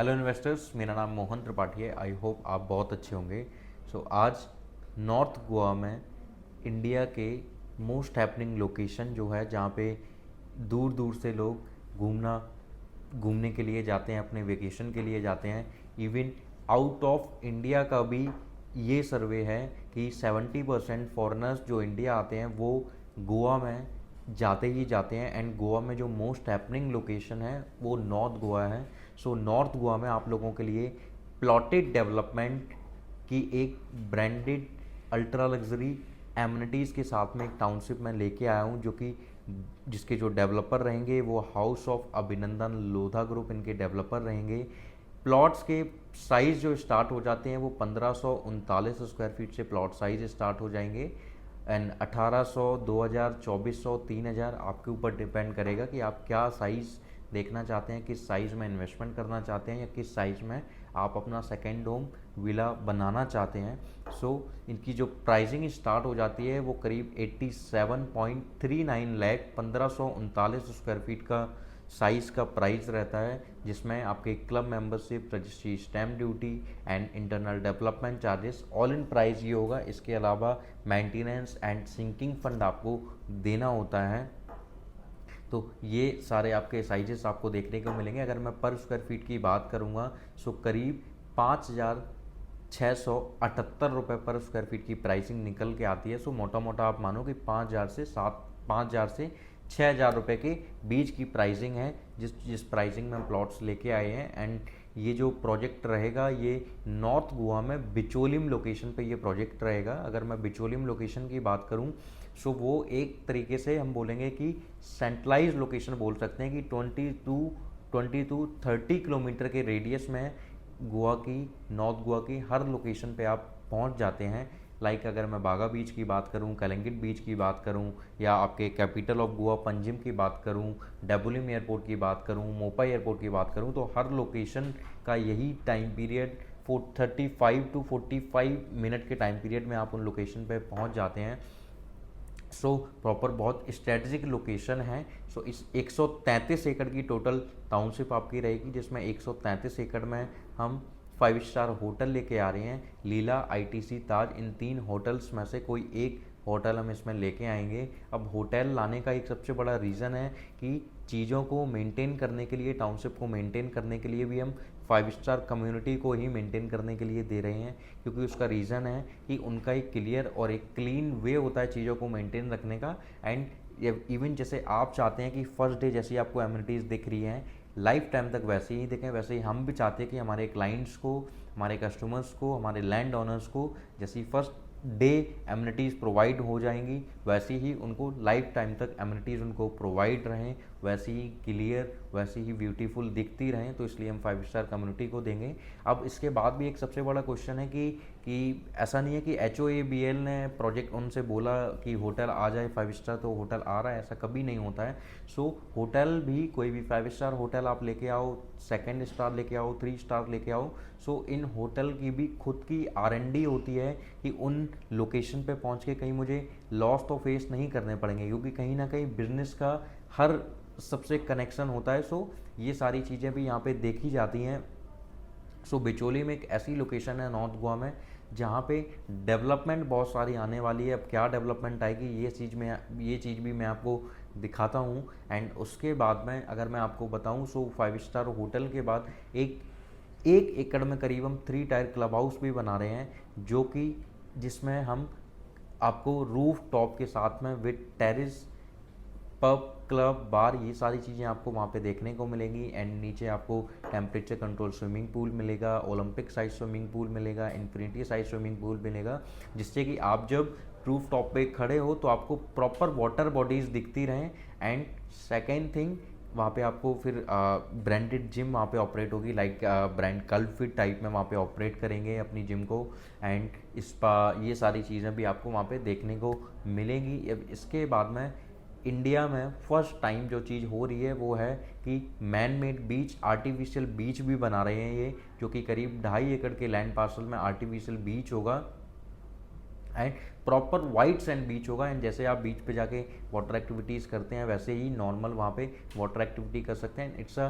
Hello investors, मेरा नाम मोहन त्रिपाठी है। आई होप आप बहुत अच्छे होंगे। आज नॉर्थ गोवा में इंडिया के मोस्ट हैपनिंग लोकेशन जो है, जहाँ पे दूर दूर से लोग घूमने के लिए जाते हैं, अपने वेकेशन के लिए जाते हैं। इवन आउट ऑफ इंडिया का भी ये सर्वे है कि 70% फॉरेनर्स जो इंडिया आते हैं वो गोवा में जाते ही जाते हैं। एंड गोवा में जो मोस्ट हैपनिंग लोकेशन है वो नॉर्थ गोवा है। नॉर्थ गोवा में आप लोगों के लिए प्लॉटेड डेवलपमेंट की एक ब्रांडेड अल्ट्रा लग्जरी एमिनिटीज़ के साथ में एक टाउनशिप मैं लेके आया हूँ, जो कि जिसके जो डेवलपर रहेंगे वो हाउस ऑफ अभिनंदन लोधा ग्रुप इनके डेवलपर रहेंगे। प्लॉट्स के साइज़ जो स्टार्ट हो जाते हैं वो 1539 स्क्वायर फीट से प्लॉट साइज स्टार्ट हो जाएंगे। एंड 1800, 2000, 2400, 3000 आपके ऊपर डिपेंड करेगा कि आप क्या साइज़ देखना चाहते हैं, किस साइज़ में इन्वेस्टमेंट करना चाहते हैं, या किस साइज़ में आप अपना सेकेंड होम विला बनाना चाहते हैं। इनकी जो प्राइसिंग स्टार्ट हो जाती है वो करीब 87.39 लाख 1539 स्क्वायर फीट का साइज़ का प्राइस रहता है, जिसमें आपके club membership, registry, stamp duty and internal development charges all in price ये होगा। इसके अलावा मेंटेनेंस एंड सिंकिंग फंड आपको देना होता है। तो ये सारे आपके साइजेस आपको देखने को मिलेंगे। अगर मैं पर स्क्वायर फीट की बात करूँगा करीब 5,678 रुपये पर स्क्वायर फीट की प्राइसिंग निकल के आती है। मोटा मोटा आप मानो कि 5,000 से 6,000 रुपये के बीच की प्राइसिंग है, जिस प्राइसिंग में हम प्लॉट्स लेके आए हैं। एंड ये जो प्रोजेक्ट रहेगा ये नॉर्थ गोवा में बिचोलिम लोकेशन पे ये प्रोजेक्ट रहेगा। अगर मैं बिचोलिम लोकेशन की बात करूं वो एक तरीके से हम बोलेंगे कि सेंट्रलाइज लोकेशन बोल सकते हैं कि 20 to 30 किलोमीटर के रेडियस में गोवा की, नॉर्थ गोवा की हर लोकेशन पे आप पहुंच जाते हैं। अगर मैं बागा बीच की बात करूं, कलिंगट बीच की बात करूं, या आपके कैपिटल ऑफ गोवा पंजिम की बात करूं, डेबुलिम एयरपोर्ट की बात करूं, मोपा एयरपोर्ट की बात करूं, तो हर लोकेशन का यही टाइम पीरियड 35 to 45 मिनट के टाइम पीरियड में आप उन लोकेशन पे पहुंच जाते हैं। प्रॉपर बहुत स्ट्रेटजिक लोकेशन है। इस 133 एकड़ की टोटल टाउनशिप आपकी रहेगी, जिसमें 133 एकड़ में हम 5 स्टार होटल लेके आ रहे हैं। लीला, आईटीसी, ताज, इन 3 होटल्स में से कोई एक होटल हम इसमें लेके आएंगे। अब होटल लाने का एक सबसे बड़ा रीज़न है कि चीज़ों को मेंटेन करने के लिए, टाउनशिप को मेंटेन करने के लिए भी हम 5 स्टार कम्युनिटी को ही मेंटेन करने के लिए दे रहे हैं, क्योंकि उसका रीज़न है कि उनका एक क्लियर और एक क्लीन वे होता है चीज़ों को मेंटेन रखने का। एंड इवन जैसे आप चाहते हैं कि फर्स्ट डे जैसी आपको एमिनिटीज़ दिख रही हैं लाइफ टाइम तक वैसे ही दिखें, वैसे ही हम भी चाहते हैं कि हमारे क्लाइंट्स को, हमारे कस्टमर्स को, हमारे लैंड ओनर्स को जैसी फर्स्ट डे एमिनिटीज़ प्रोवाइड हो जाएंगी वैसे ही उनको लाइफ टाइम तक एमिनिटीज़ उनको प्रोवाइड रहें, वैसी ही क्लियर, वैसी ही ब्यूटीफुल दिखती रहें। तो इसलिए हम 5 स्टार कम्युनिटी को देंगे। अब इसके बाद भी एक सबसे बड़ा क्वेश्चन है कि ऐसा नहीं है कि HOABL ने प्रोजेक्ट उनसे बोला कि होटल आ जाए 5 स्टार तो होटल आ रहा है, ऐसा कभी नहीं होता है। होटल भी, कोई भी 5 स्टार होटल आप लेके आओ, 2 स्टार लेके आओ, 3 स्टार लेके आओ, इन होटल की भी खुद की R&D होती है कि उन लोकेशन पे पहुंच के कहीं मुझे लॉस तो फेस नहीं करने पड़ेंगे, क्योंकि कहीं ना कहीं बिजनेस का हर सबसे कनेक्शन होता है। ये सारी चीज़ें भी यहाँ पे देखी जाती हैं। बिचोली में एक ऐसी लोकेशन है नॉर्थ गोवा में जहाँ पे डेवलपमेंट बहुत सारी आने वाली है। अब क्या डेवलपमेंट आएगी ये चीज़ भी मैं आपको दिखाता हूँ। एंड उसके बाद में अगर मैं आपको बताऊँ 5 स्टार होटल के बाद एक एकड़ में करीब हम 3 टायर क्लब हाउस भी बना रहे हैं, जो कि जिसमें हम आपको रूफ टॉप के साथ में विद टेरिस, पब, क्लब, बार, ये सारी चीज़ें आपको वहाँ पे देखने को मिलेंगी। एंड नीचे आपको टेम्परेचर कंट्रोल स्विमिंग पूल मिलेगा, ओलंपिक साइज स्विमिंग पूल मिलेगा, इन्फिनिटी साइज स्विमिंग पूल मिलेगा, जिससे कि आप जब रूफ टॉप पे खड़े हो तो आपको प्रॉपर वाटर बॉडीज़ दिखती रहें। एंड सेकेंड थिंग, वहाँ पे आपको फिर ब्रांडेड जिम वहाँ पे ऑपरेट होगी, ब्रांड कल्ट फिट टाइप में वहाँ पे ऑपरेट करेंगे अपनी जिम को। एंड स्पा, ये सारी चीज़ें भी आपको वहाँ पे देखने को मिलेंगी। अब इसके बाद में इंडिया में फर्स्ट टाइम जो चीज़ हो रही है वो है कि मैन मेड बीच, आर्टिफिशियल बीच भी बना रहे हैं ये, जो कि करीब 2.5 एकड़ के लैंड पार्सल में आर्टिफिशियल बीच होगा। And proper white sand beach होगा। एंड जैसे आप बीच पे जाके वाटर एक्टिविटीज़ करते हैं वैसे ही नॉर्मल वहाँ पे वाटर एक्टिविटी कर सकते हैं। It's a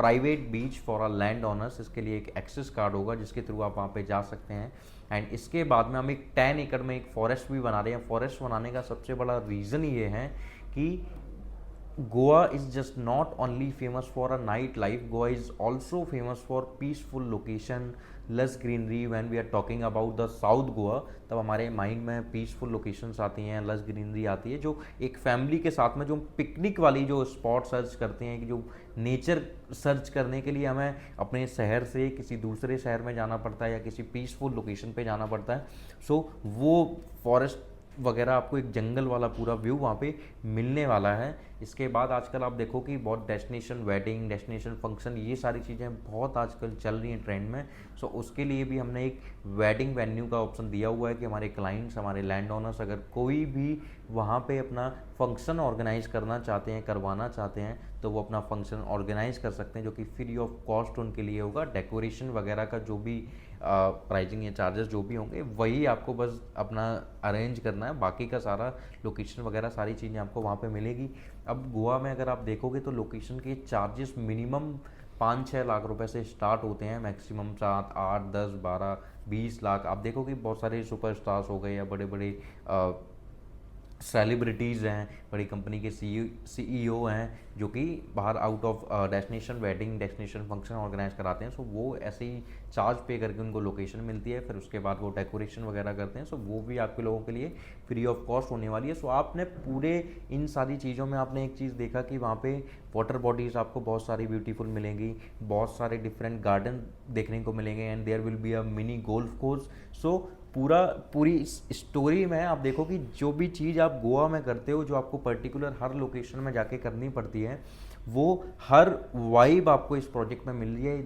private beach for a land owners, इसके लिए एक एक्सेस कार्ड होगा जिसके थ्रू आप वहाँ पे जा सकते हैं। एंड इसके बाद में हम एक 10 एकड़ में एक फॉरेस्ट भी बना रहे हैं। फॉरेस्ट बनाने का सबसे बड़ा रीज़न ये है कि Goa is just not only famous for a nightlife, Goa is also famous for peaceful location, less greenery. When we are talking about the South Goa, तब हमारे माइंड में पीसफुल लोकेशंस आती हैं, लस ग्रीनरी आती है, जो एक फैमिली के साथ में जो पिकनिक वाली जो स्पॉट सर्च करते हैं, कि जो नेचर सर्च करने के लिए हमें अपने शहर से किसी दूसरे शहर में जाना पड़ता है या किसी पीसफुल लोकेशन पे जाना पड़ता है। सो वो फॉरेस्ट वगैरह आपको एक जंगल वाला पूरा व्यू वहाँ पे मिलने वाला है। इसके बाद आजकल आप देखो कि बहुत डेस्टिनेशन वेडिंग, डेस्टिनेशन फंक्शन, ये सारी चीज़ें बहुत आजकल चल रही हैं ट्रेंड में। सो उसके लिए भी हमने एक वेडिंग वेन्यू का ऑप्शन दिया हुआ है कि हमारे क्लाइंट्स, हमारे लैंड ओनर्स अगर कोई भी वहाँ पे अपना फंक्शन ऑर्गेनाइज करना चाहते हैं, करवाना चाहते हैं, तो वो अपना फंक्शन ऑर्गेनाइज कर सकते हैं, जो कि फ्री ऑफ कॉस्ट उनके लिए होगा। डेकोरेशन वगैरह का जो भी प्राइजिंग या चार्जेस जो भी होंगे वही आपको बस अपना अरेंज करना है, बाकी का सारा लोकेशन वगैरह सारी चीज़ें आपको वहाँ पे मिलेगी। अब गोवा में अगर आप देखोगे तो लोकेशन के चार्जेस मिनिमम 5-6 लाख रुपए से स्टार्ट होते हैं, मैक्सिमम 7, 8, 10, 12, 20 लाख। आप देखो कि बहुत सारे सुपरस्टार्स हो गए या बड़े बड़े सेलिब्रिटीज़ हैं, बड़ी कंपनी के सीईओ हैं, जो कि बाहर out of destination wedding, destination function organize कराते हैं। सो वो ऐसे ही चार्ज पे करके उनको लोकेशन मिलती है, फिर उसके बाद वो डेकोरेशन वगैरह करते हैं। सो वो भी आपके लोगों के लिए फ्री ऑफ कॉस्ट होने वाली है। सो आपने पूरे इन सारी चीज़ों में आपने एक चीज़ देखा कि वहाँ पे वाटर बॉडीज़ आपको बहुत सारी ब्यूटीफुल मिलेंगी, बहुत सारे डिफरेंट गार्डन देखने को मिलेंगे, and there will be a mini golf course. So पूरी स्टोरी में आप देखो कि जो भी चीज़ आप गोवा में करते हो, जो आपको पर्टिकुलर हर लोकेशन में जाके करनी पड़ती है, वो हर वाइब आपको इस प्रोजेक्ट में मिल रही है।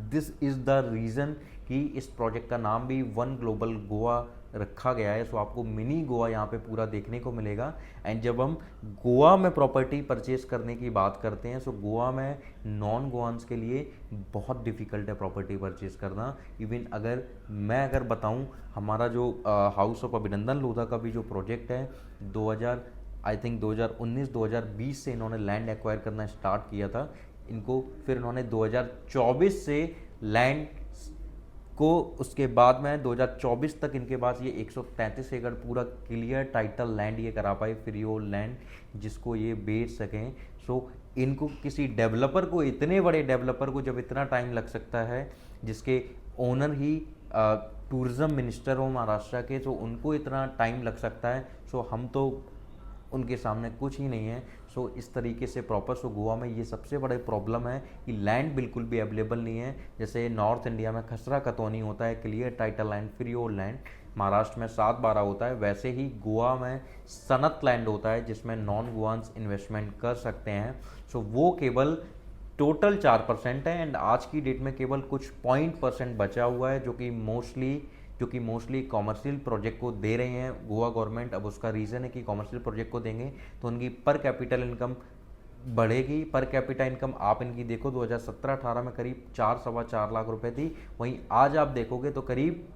दिस इज़ द रीज़न कि इस प्रोजेक्ट का नाम भी वन ग्लोबल गोवा रखा गया है। सो आपको मिनी गोवा यहाँ पे पूरा देखने को मिलेगा। एंड जब हम गोवा में प्रॉपर्टी परचेज करने की बात करते हैं, सो गोवा में नॉन गोवान्स के लिए बहुत डिफ़िकल्ट है प्रॉपर्टी परचेज करना। इवन अगर बताऊँ, हमारा जो हाउस ऑफ अभिनंदन लोधा का भी जो प्रोजेक्ट है, 2019-2020 से इन्होंने लैंड एक्वायर करना स्टार्ट किया था इनको, फिर इन्होंने 2024 से लैंड को, उसके बाद में 2024 तक इनके पास ये 133 एकड़ पूरा क्लियर टाइटल लैंड ये करा पाए, फ्री होल्ड लैंड, जिसको ये बेच सकें। सो इनको किसी डेवलपर को, इतने बड़े डेवलपर को जब इतना टाइम लग सकता है, जिसके ओनर ही टूरिज़्म मिनिस्टर हो महाराष्ट्र के, तो उनको इतना टाइम लग सकता है। सो हम तो उनके सामने कुछ ही नहीं है। सो इस तरीके से प्रॉपर, सो गोवा में ये सबसे बड़ा प्रॉब्लम है कि लैंड बिल्कुल भी अवेलेबल नहीं है। जैसे नॉर्थ इंडिया में खसरा कतौनी होता है, clear title land, free hold land, Maharashtra में 7/12 होता है, वैसे ही गोवा में सनत लैंड होता है, जिसमें नॉन गोवान्स इन्वेस्टमेंट कर सकते हैं। सो वो केवल टोटल 4% है, एंड आज की डेट में केवल कुछ 0% बचा हुआ है, जो कि मोस्टली कॉमर्शियल प्रोजेक्ट को दे रहे हैं गोवा गवर्नमेंट। अब उसका रीज़न है कि कॉमर्शियल प्रोजेक्ट को देंगे तो उनकी पर कैपिटल इनकम बढ़ेगी। पर कैपिटा इनकम आप इनकी देखो 2017-18 में करीब 4-4.25 लाख रुपए थी, वहीं आज आप देखोगे तो करीब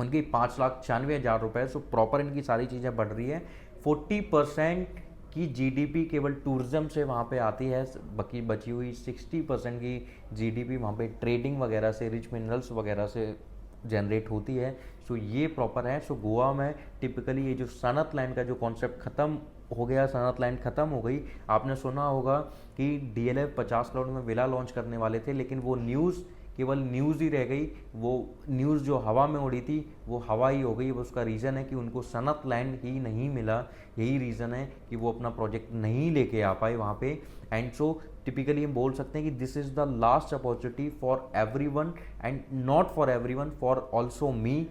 उनकी 5,96,000 रुपये। सो प्रॉपर इनकी सारी चीज़ें बढ़ रही है। 40% की जीडीपी केवल टूरिज्म से वहाँ पे आती है, बाकी बची हुई 60% की जीडीपी वहाँ पे ट्रेडिंग वगैरह से, रिच मिनरल्स वगैरह से जनरेट होती है। सो ये प्रॉपर है। सो गोवा में टिपिकली ये जो सनत लैंड का जो कॉन्सेप्ट ख़त्म हो गया, सनत लैंड ख़त्म हो गई। आपने सुना होगा कि डीएलएफ 50 करोड़ में विला लॉन्च करने वाले थे, लेकिन वो न्यूज़ केवल न्यूज़ ही रह गई। वो न्यूज़ जो हवा में उड़ी थी वो हवा ही हो गई। वो उसका रीज़न है कि उनको सनत लैंड ही नहीं मिला, यही रीज़न है कि वो अपना प्रोजेक्ट नहीं लेके आ पाए वहाँ पे। एंड सो टिपिकली हम बोल सकते हैं कि this is the last opportunity for everyone, and not for everyone, for also me.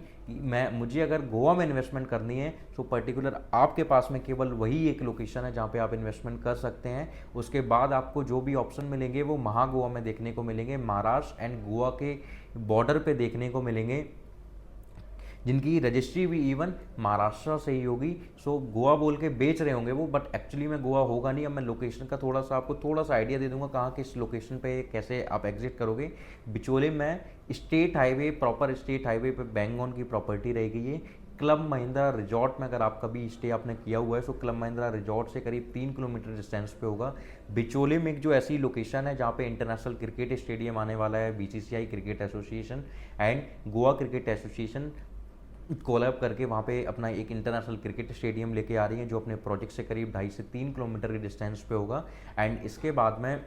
मुझे अगर गोवा में इन्वेस्टमेंट करनी है, तो पर्टिकुलर आपके पास में केवल वही एक लोकेशन है जहाँ पे आप इन्वेस्टमेंट कर सकते हैं। उसके बाद आपको जो भी ऑप्शन मिलेंगे वो महागोवा में देखने को मिलेंगे, महाराष्ट्र एंड गोवा के बॉर्डर पे देखने को मिलेंगे, जिनकी रजिस्ट्री भी इवन महाराष्ट्र से ही होगी। सो गोवा बोल के बेच रहे होंगे वो, बट एक्चुअली में गोवा होगा नहीं। अब मैं लोकेशन का आपको थोड़ा सा आइडिया दे दूंगा कहाँ किस लोकेशन पे कैसे आप एग्जिट करोगे। बिचोले में state highway, proper state highway पे बैंगॉन की प्रॉपर्टी रहेगी ये। क्लब महिंद्रा रिजॉर्ट में अगर आप कभी स्टे आपने किया हुआ है, सो क्लब महिंद्रा रिजॉर्ट से करीब 3 किलोमीटर डिस्टेंस पे होगा। बिचोले में एक जो ऐसी लोकेशन है जहाँ पे इंटरनेशनल क्रिकेट स्टेडियम आने वाला है, BCCI cricket association and Goa cricket association collab करके वहाँ पे अपना एक इंटरनेशनल क्रिकेट स्टेडियम लेके आ रही है, जो अपने प्रोजेक्ट से करीब 2.5 से 3 किलोमीटर के डिस्टेंस पे होगा। एंड इसके बाद में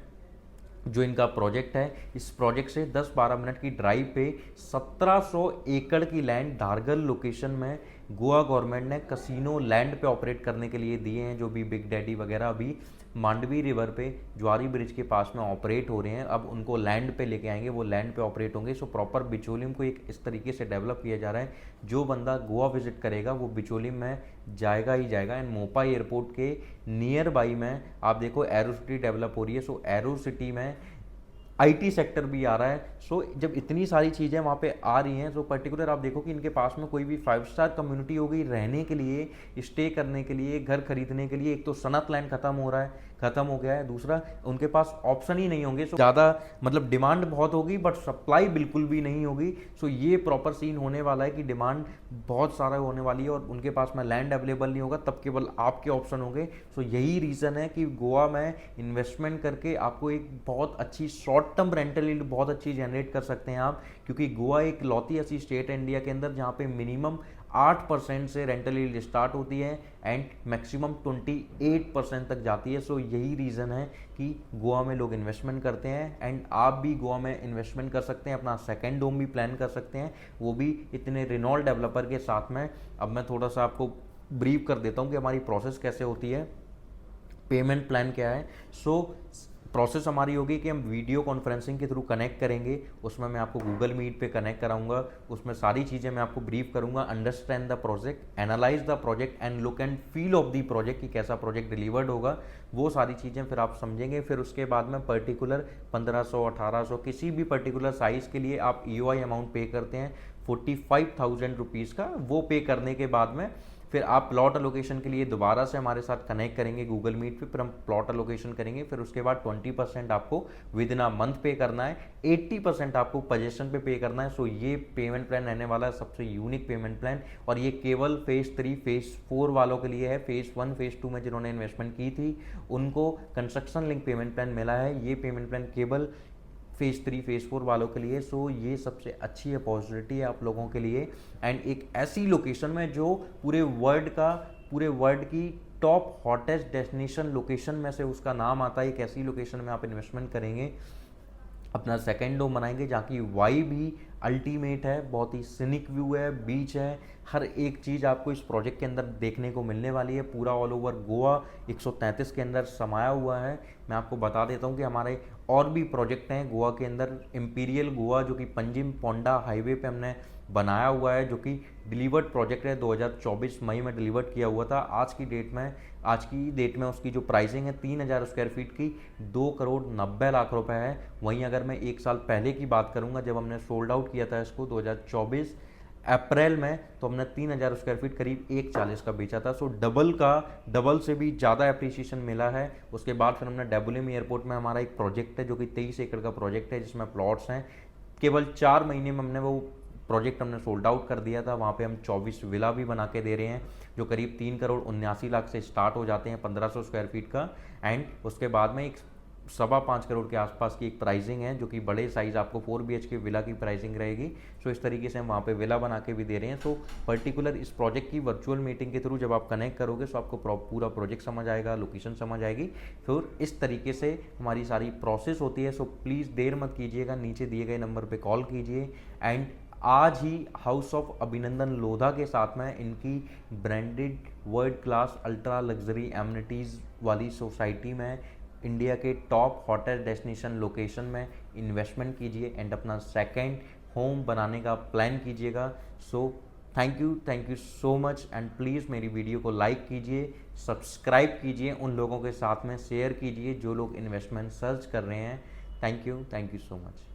जो इनका प्रोजेक्ट है, इस प्रोजेक्ट से 10-12 मिनट की ड्राइव पे 1700 एकड़ की लैंड धारगल लोकेशन में गोवा गवर्नमेंट ने कसिनो लैंड पे ऑपरेट करने के लिए दिए हैं, जो भी बिग डैडी वगैरह अभी मांडवी रिवर पे ज्वारी ब्रिज के पास में ऑपरेट हो रहे हैं। अब उनको लैंड पे लेके आएंगे, वो लैंड पे ऑपरेट होंगे। सो प्रॉपर बिचोलिम को एक इस तरीके से डेवलप किया जा रहा है, जो बंदा गोवा विजिट करेगा वो बिचोलिम में जाएगा ही जाएगा। एंड मोपा एयरपोर्ट के नियर बाई में आप देखो एरो सिटी डेवलप हो रही है। सो एरो सिटी में आईटी सेक्टर भी आ रहा है। सो जब इतनी सारी चीज़ें वहाँ पे आ रही हैं, तो पर्टिकुलर आप देखो कि इनके पास में कोई भी 5 स्टार कम्युनिटी हो गई, रहने के लिए, स्टे करने के लिए, घर खरीदने के लिए। एक तो सनत लैंड खत्म हो गया है, दूसरा उनके पास ऑप्शन ही नहीं होंगे। सो ज़्यादा मतलब डिमांड बहुत होगी बट सप्लाई बिल्कुल भी नहीं होगी। सो ये प्रॉपर सीन होने वाला है कि डिमांड बहुत सारा होने वाली है और उनके पास में लैंड अवेलेबल नहीं होगा, तब केवल आपके ऑप्शन होंगे। सो यही रीज़न है कि गोवा में इन्वेस्टमेंट करके आपको एक बहुत अच्छी शॉर्ट टर्म रेंटल यील्ड बहुत अच्छी जनरेट कर सकते हैं आप, क्योंकि गोवा एक लौती ऐसी स्टेट है इंडिया के अंदर जहाँ पे मिनिमम 8% से रेंटल यील्ड स्टार्ट होती है एंड मैक्सिमम 28% तक जाती है। सो यही रीज़न है कि गोवा में लोग इन्वेस्टमेंट करते हैं एंड आप भी गोवा में इन्वेस्टमेंट कर सकते हैं, अपना सेकंड होम भी प्लान कर सकते हैं, वो भी इतने रिनॉल्ड डेवलपर के साथ में। अब मैं थोड़ा सा आपको ब्रीफ कर देता हूँ कि हमारी प्रोसेस कैसे होती है, पेमेंट प्लान क्या है। सो प्रोसेस हमारी होगी कि हम वीडियो कॉन्फ्रेंसिंग के थ्रू कनेक्ट करेंगे, उसमें मैं आपको गूगल मीट पे कनेक्ट कराऊंगा, उसमें सारी चीज़ें मैं आपको ब्रीफ करूंगा, understand the project, analyse the project and look and feel of the project कि कैसा प्रोजेक्ट डिलीवर्ड होगा, वो सारी चीज़ें फिर आप समझेंगे। फिर उसके बाद में पर्टिकुलर 1500 1800 किसी भी पर्टिकुलर साइज़ के लिए आप EOI अमाउंट पे करते हैं 45,000 रुपीज़ का, वो पे करने के बाद में फिर आप प्लॉट अलोकेशन के लिए दोबारा से हमारे साथ कनेक्ट करेंगे गूगल मीट पे, फिर हम प्लॉट अलोकेशन करेंगे। फिर उसके बाद 20% आपको विद इन अ मंथ पे करना है, 80% आपको पोजीशन पे करना है। सो ये पेमेंट प्लान रहने वाला है सबसे यूनिक पेमेंट प्लान, और ये केवल फेज 3 फेज 4 वालों के लिए है। फेज 1 फेज 2 में जिन्होंने इन्वेस्टमेंट की थी उनको कंस्ट्रक्शन लिंक पेमेंट प्लान मिला है, ये पेमेंट प्लान केवल फेज 3 फेज 4 वालों के लिए। सो ये सबसे अच्छी अपॉर्चुनिटी है आप लोगों के लिए एंड एक ऐसी लोकेशन में जो पूरे वर्ल्ड की टॉप हॉटेस्ट डेस्टिनेशन लोकेशन में से उसका नाम आता है। एक ऐसी लोकेशन में आप इन्वेस्टमेंट करेंगे, अपना सेकेंड होम बनाएंगे जहाँ की वाइब भी अल्टीमेट है, बहुत ही सिनिक व्यू है, बीच है, हर एक चीज़ आपको इस प्रोजेक्ट के अंदर देखने को मिलने वाली है। पूरा ऑल ओवर गोवा 133 के अंदर समाया हुआ है। मैं आपको बता देता हूँ कि हमारे और भी प्रोजेक्ट हैं गोवा के अंदर। इम्पीरियल गोवा जो कि पंजिम पोंडा हाईवे पे हमने बनाया हुआ है, जो कि डिलीवर्ड प्रोजेक्ट है, 2024 मई में डिलीवर्ड किया हुआ था। आज की डेट में उसकी जो प्राइसिंग है 3000 स्क्वायर फीट की 2,90,00,000 रुपए है। वहीं अगर मैं एक साल पहले की बात करूंगा, जब हमने सोल्ड आउट किया था इसको 2024 अप्रैल में, तो हमने 3000 स्क्वायर फीट करीब 1,40 का बेचा था। सो डबल से भी ज़्यादा एप्रिसिएशन मिला है। उसके बाद फिर हमने डेबुलिम एयरपोर्ट में हमारा एक प्रोजेक्ट है जो कि 23 एकड़ का प्रोजेक्ट है, जिसमें प्लॉट्स हैं। केवल 4 महीने में हमने वो प्रोजेक्ट सोल्ड आउट कर दिया था। वहाँ पे हम 24 विला भी बना के दे रहे हैं, जो करीब 3,79,00,000 से स्टार्ट हो जाते हैं 1500 स्क्वायर फीट का। एंड उसके बाद में एक 5.25 करोड़ के आसपास की एक प्राइसिंग है, जो कि बड़े साइज आपको 4 BHK विला की प्राइसिंग रहेगी। सो इस तरीके से हम वहाँ पे विला बना के भी दे रहे हैं। सो पर्टिकुलर इस प्रोजेक्ट की वर्चुअल मीटिंग के थ्रू जब आप कनेक्ट करोगे तो आपको पूरा प्रोजेक्ट समझ आएगा, लोकेशन समझ आएगी। फिर इस तरीके से हमारी सारी प्रोसेस होती है। सो प्लीज़ देर मत कीजिएगा, नीचे दिए गए नंबर पर कॉल कीजिए एंड आज ही हाउस ऑफ अभिनंदन लोधा के साथ में इनकी branded world class ultra luxury amenities वाली सोसाइटी में इंडिया के टॉप हॉटेस्ट डेस्टिनेशन लोकेशन में इन्वेस्टमेंट कीजिए एंड अपना सेकंड होम बनाने का प्लान कीजिएगा। So thank you so much and please मेरी वीडियो को लाइक कीजिए, सब्सक्राइब कीजिए, उन लोगों के साथ में शेयर कीजिए जो लोग इन्वेस्टमेंट सर्च कर रहे हैं। Thank you so much.